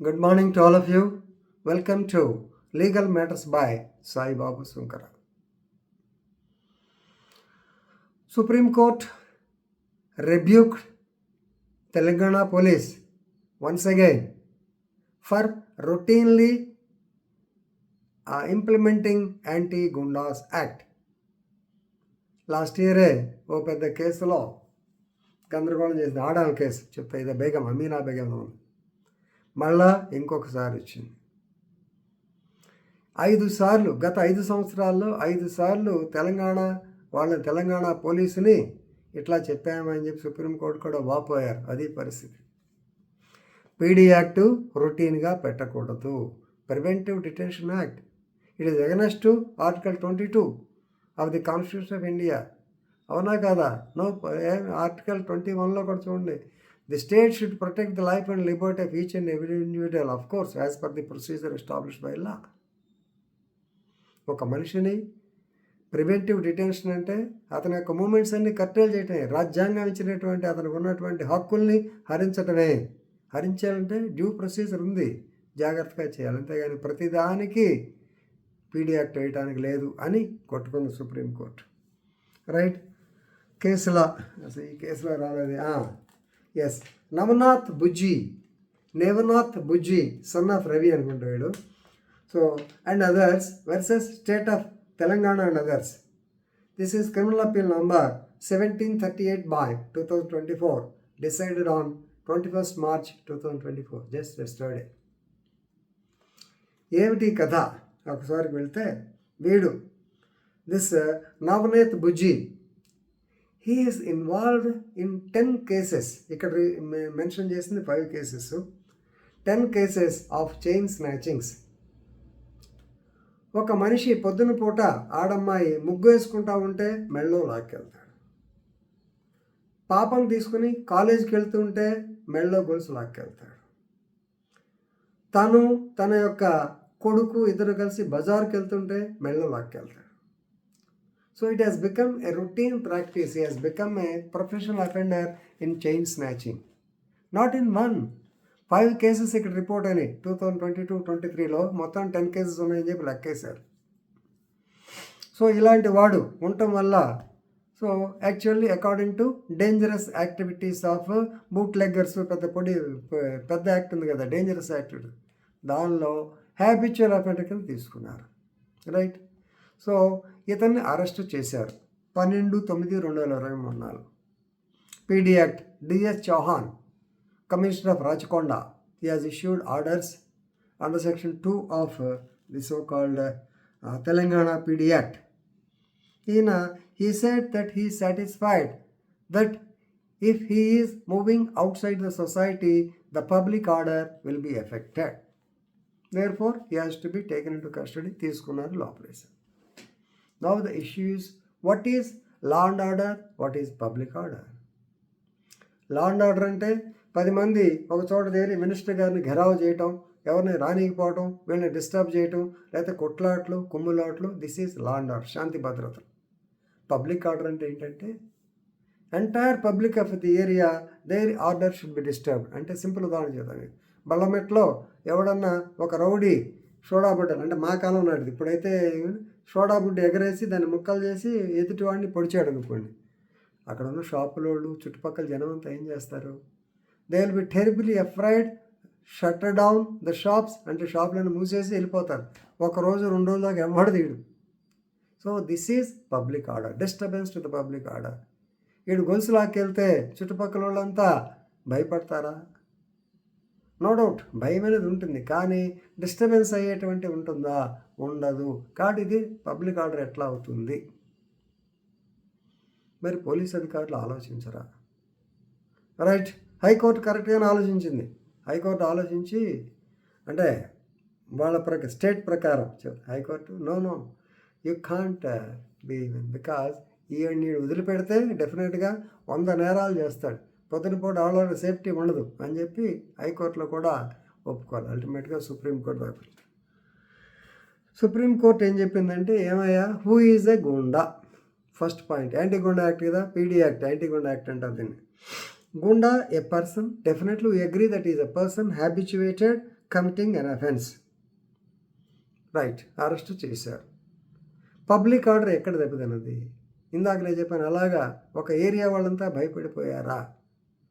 Good morning to all of you. Welcome to Legal Matters by Sai Babu Sunkara. Supreme Court rebuked Telangana police once again for routinely implementing Anti-Gundas Act. Last ఇయరే ఓ పెద్ద కేసులో గందరగోళం చేసిన ఆడాల case చెప్పేది బేగం అమీనా బేగం మళ్ళా ఇంకొకసారి వచ్చింది. 5 సార్లు గత 5 సంవత్సరాల్లో 5 సార్లు తెలంగాణ పోలీసుని ఇట్లా చెప్పామని చెప్పి సుప్రీంకోర్టు కూడా వాపోయారు. అది పరిస్థితి. పీడీ యాక్టు రొటీన్గా పెట్టకూడదు. Preventive detention act it is against to article 22 of the constitution of India. అవునా కాదా? నో. ఆర్టికల్ 21లో కూడా చూడండి. The state should protect the life and Liberty of each and every individual, of course as per the procedure established by law. ఒక మనిషిని preventive detention అంటే అతని యొక్క moments అన్ని కర్టైల్ చేయటమే. రాజ్యాంగం ఇచ్చినటువంటి అతనికి ఉన్నటువంటి హక్కుల్ని హరించటమే. హరించాలంటే డ్యూ ప్రొసీజర్ ఉంది, జాగ్రత్తగా చేయాలి. అంతేగాని ప్రతిదానికి పీడీ యాక్ట్ వేయటానికి లేదు అని కొట్టుకుంది సుప్రీంకోర్టు. రైట్. అసలు ఈ కేసులో రాలేదు. Yes, Navanath Bujji son of Ravi అనుకుంటాడు. So and others versus state of Telangana and others. This is criminal appeal number 1738/2024 decided on 21st March 2024, just yesterday. ఏమిటి కథ? ఒకసారి వెళ్తే వీడు this Navneet Bujji he is involved in 10 cases. ఇక్కడ మెన్షన్ చేసింది 5 cases, 10 cases of chain snatchings. ఒక మనిషి పొద్దున పూట ఆడమ్మాయి ముగ్గు వేసుకుంటా ఉంటే మెళ్ళో లాక్కెళ్తాడు. పాపను తీసుకుని కాలేజీకి వెళ్తుంటే మెళ్ళో గొలుసు లాక్కెళ్తాడు. తన యొక్క కొడుకు ఇద్దరు కలిసి బజార్కి వెళ్తుంటే మెళ్ళో లాక్కెళ్తాడు. So it has become a routine practice. He has become a professional offender in chain snatching. Not in 1, 5 cases ఇక్కడ రిపోర్ట్ అయినాయి. 2022-23లో మొత్తం 10 కేసెస్ ఉన్నాయని చెప్పి లెక్కేశారు. సో ఇలాంటి వాడు ఉండటం వల్ల so actually according to dangerous activities of bootleggers, పెద్ద యాక్ట్ ఉంది కదా, డేంజరస్ యాక్టివిటీ, దానిలో హ్యాబిచువల్ అఫెండర్ కింద తీసుకున్నారు. రైట్. సో ఇతన్ని అరెస్ట్ చేశారు 12/9/2024. PD act DS Chauhan, Commissioner of Rachkonda, he has issued orders under Section 2 of the so-called Telangana PD Act. He said that he is satisfied that if he is moving outside the society, the public order will be affected. Therefore, he has to be taken into custody. తీసుకున్నారు లోపలేశారు. Now the issue is, what is law and order? What is public order? Law and order అంటే 10 మంది ఒక చోట చేరి minister గారిని ఘెరావు చేయటం, ఎవరిని రానికపోవటం, వీళ్ళని డిస్టర్బ్ చేయటం, లేకపోతే కొట్లాట్లు, కుమ్ములాట్లు. This is law and order, శాంతి భద్రతలు. పబ్లిక్ ఆర్డర్ అంటే ఏంటంటే entire public of the area there order should be disturbed. అంటే సింపుల్ ఉదాహరణ చేద్దాం. బళ్ళమెట్లో ఎవడన్నా ఒక రౌడీ సోడాబుడ్డలు, అంటే మా కాలం నాటిది, ఇప్పుడైతే సోడాబుడ్డ ఎగరేసి దాన్ని ముక్కలు చేసి ఎదుటి వాడిని పొడిచాడు అనుకోండి, అక్కడ ఉన్న షాపులోళ్ళు చుట్టుపక్కల జనం అంతా ఏం చేస్తారు? They will be terribly afraid, shutter down the shops, అంటే షాపులను మూసేసి వెళ్ళిపోతారు. 1 రోజు 2 రోజుల దాకా ఎవ్వడు తీయడు. So this is public order, disturbance to the public order. వీడు గొలుసు లాక్కెళ్తే చుట్టుపక్కల వాళ్ళంతా భయపడతారా? నో డౌట్ భయం అనేది ఉంటుంది, కానీ డిస్టర్బెన్స్ అయ్యేటువంటి ఉంటుందా? ఉండదు. కాబట్టి ఇది పబ్లిక్ ఆర్డర్ ఎట్లా అవుతుంది? మరి పోలీస్ అధికారులు ఆలోచించరా? రైట్. హైకోర్టు కరెక్ట్గానే ఆలోచించింది. హైకోర్టు ఆలోచించి అంటే వాళ్ళ స్టేట్ ప్రకారం high court no you can't be, because ఈయన్ని వదిలిపెడితే డెఫినెట్గా 100 నేరాలు చేస్తాడు, పొద్దునపూట ఆడవాళ్ళ సేఫ్టీ ఉండదు అని చెప్పి హైకోర్టులో కూడా ఒప్పుకోవాలి. అల్టిమేట్గా సుప్రీంకోర్టు ఏం చెప్పిందంటే, ఏమయ్యా, who is a goonda? First point, anti గుండా యాక్ట్ కదా, పీడీ యాక్ట్, యాంటీ గుండా యాక్ట్ అంటారు దీన్ని. Gunda, a person, definitely we agree that is a person habituated, committing an offence. Right, arrest చేశారు. పబ్లిక్ ఆర్డర్ ఎక్కడ దెబ్బతిన్నది? ఇందాక నేను చెప్పాను అలాగా ఒక ఏరియా వాళ్ళంతా భయపడిపోయారా?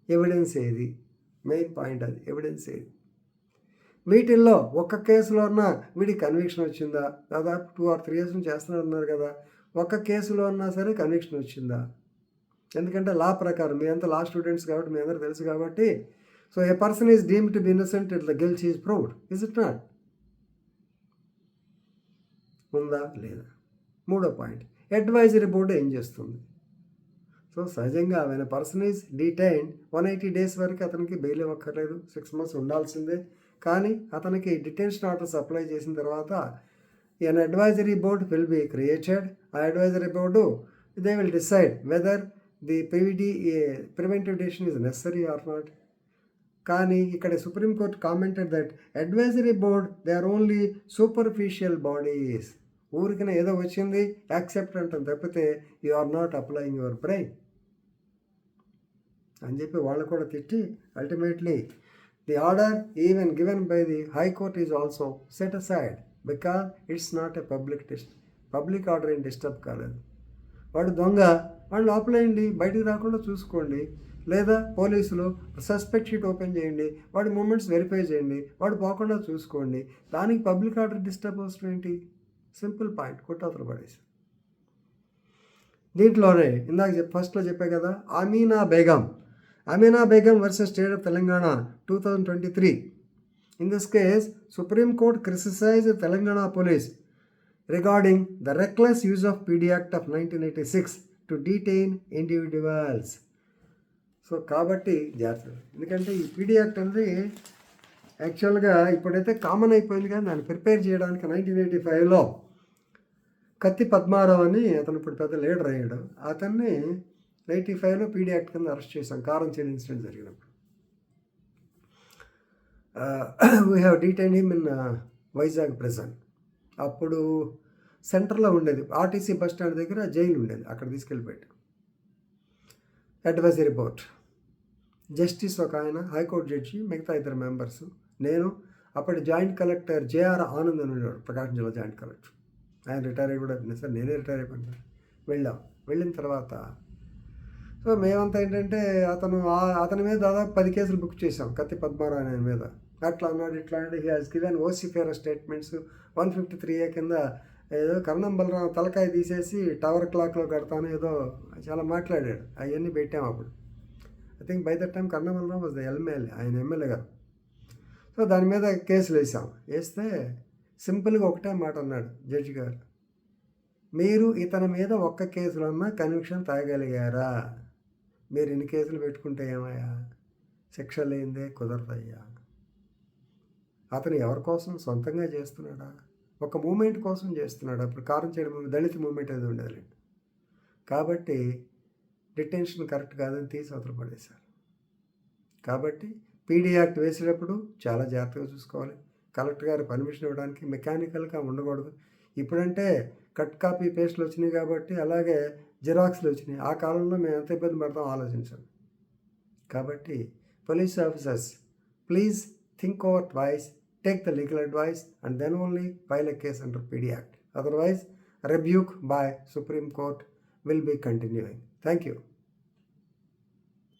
ఎవిడెన్స్ ఏది? మెయిన్ పాయింట్ అది, ఎవిడెన్స్ ఏది? వీటిల్లో ఒక్క కేసులో ఉన్న వీడికి కన్విక్షన్ వచ్చిందా? దాదాపు 2 or 3 years నుంచి చేస్తున్నారు కదా, ఒక్క కేసులో ఉన్నా సరే కన్విక్షన్ వచ్చిందా? ఎందుకంటే లా ప్రకారం మీ అంతా లా స్టూడెంట్స్ కాబట్టి మీ అందరూ తెలుసు కాబట్టి, so A person is deemed to be innocent it the guilt is proved. Is it not? ఉందా లేదా? మూడో పాయింట్, అడ్వైజరీ బోర్డు ఏం చేస్తుంది? సో సహజంగా when a person is detained 180 days వరకు అతనికి బెయిల్ ఇవ్వక్కర్లేదు, 6 months ఉండాల్సిందే. కానీ అతనికి డిటెన్షన్ ఆర్డర్స్ అప్లై చేసిన తర్వాత an advisory board will be created. ఆ advisory board they will decide whether the preventive decision is necessary or not. కానీ ఇక్కడ supreme court commented that advisory board they are only superficial bodies. ఊరికిన ఏదో వచ్చింది accept అంటాం తప్పితే you are not applying your brain అని చెప్పి వాళ్ళు కూడా తిట్టి ultimately the order even given by the high court is also set aside because it's not a public order ఏం డిస్టర్బ్ కాలేదు. వాడు దొంగ, వాళ్ళు లోపలేయండి, బయటికి రాకుండా చూసుకోండి, లేదా పోలీసులు సస్పెక్ట్ షీట్ ఓపెన్ చేయండి, వాడి మూమెంట్స్ వెరిఫై చేయండి, వాడు పోకుండా చూసుకోండి. దానికి పబ్లిక్ ఆర్డర్ డిస్టర్బ్ అవసరం ఏంటి? సింపుల్ పాయింట్, కొట్టవతల పడేసి. దీంట్లోనే ఇందాక ఫస్ట్లో చెప్పే కదా, Amina Begum versus state of Telangana 2023. In this case, Supreme Court criticized Telangana police regarding the reckless use of PD Act of 1986 to detain individuals. So కాబట్టి జాగ్రత్త, ఎందుకంటే ఈ పీడీ యాక్ట్ అనేది యాక్చువల్గా ఇప్పుడైతే కామన్ అయిపోయింది, కానీ దాన్ని ప్రిపేర్ చేయడానికి 1985లో కత్తి పద్మారావు అని అతను ఇప్పుడు పెద్ద లీడర్ అయ్యాడు. అతన్ని 1985లో పీడీ యాక్ట్ కింద అరెస్ట్ చేశాం, కారంచేడు ఇన్సిడెంట్ జరిగినప్పుడు. We have detain him in Vizag prison. అప్పుడు సెంటర్లో ఉండేది, ఆర్టీసీ బస్ స్టాండ్ దగ్గర జైలు ఉండేది, అక్కడ తీసుకెళ్ళిపోయాడు. అడ్వైజరీ బోర్డ్ జస్టిస్ ఒక ఆయన, హైకోర్టు జడ్జి, మిగతా 2 members, నేను, అప్పటి జాయింట్ కలెక్టర్ జేఆర్ ఆనంద్ అని ఉండేవాడు, ప్రకాశం జిల్లా జాయింట్ కలెక్టర్. ఆయన రిటైర్ అయ్యి కూడా సార్ నేనే రిటైర్ అయిపోయాను. వెళ్ళిన తర్వాత సో మేమంతా ఏంటంటే అతని మీద దాదాపు 10 cases బుక్ చేసాం, కత్తి పద్మారావు ఆయన మీద. అట్లా అన్నాడు, ఇట్లా అంటే హీ హాజ్ గివెన్ ఓసిఫేర్ స్టేట్మెంట్స్. 153A కింద ఏదో కర్ణం బలరాం తలకాయ తీసేసి టవర్ క్లాక్లో కడతాను ఏదో చాలా మాట్లాడాడు. అవన్నీ పెట్టాము అప్పుడు. I think by that time Karanam Balaram was the MLA, ఆయన ఎమ్మెల్యే గారు. సో దాని మీద కేసులు వేస్తే సింపుల్గా ఒకటే మాట అన్నాడు జడ్జి గారు, మీరు ఇతని మీద ఒక్క కేసులో ఉన్న కన్విక్షన్ తాగలిగారా? మీరు ఎన్ని కేసులు పెట్టుకుంటే ఏమయ్యా, శిక్ష లేనిదే కుదరదయ్యా. అతను ఎవరి కోసం సొంతంగా చేస్తున్నాడా, ఒక మూమెంట్ కోసం చేస్తున్నాడు. అప్పుడు కారంచేడు దళిత మూమెంట్ ఏదో ఉండేది కాబట్టి డిటెన్షన్ కరెక్ట్ కాదని తీసి అవతల పడేశారు. కాబట్టి పీడీ యాక్ట్ వేసేటప్పుడు చాలా జాగ్రత్తగా చూసుకోవాలి. కలెక్టర్ గారు పర్మిషన్ ఇవ్వడానికి మెకానికల్గా ఉండకూడదు. ఇప్పుడంటే కట్ కాపీ పేస్ట్లు వచ్చినాయి కాబట్టి, అలాగే జిరాక్స్లు వచ్చినాయి. ఆ కాలంలో మేము ఎంత ఇబ్బంది పడతాం ఆలోచించండి. కాబట్టి police officers, please think over twice, take the legal advice and then only file a case under PD Act. Otherwise, rebuke by Supreme Court will be continuing. Thank you.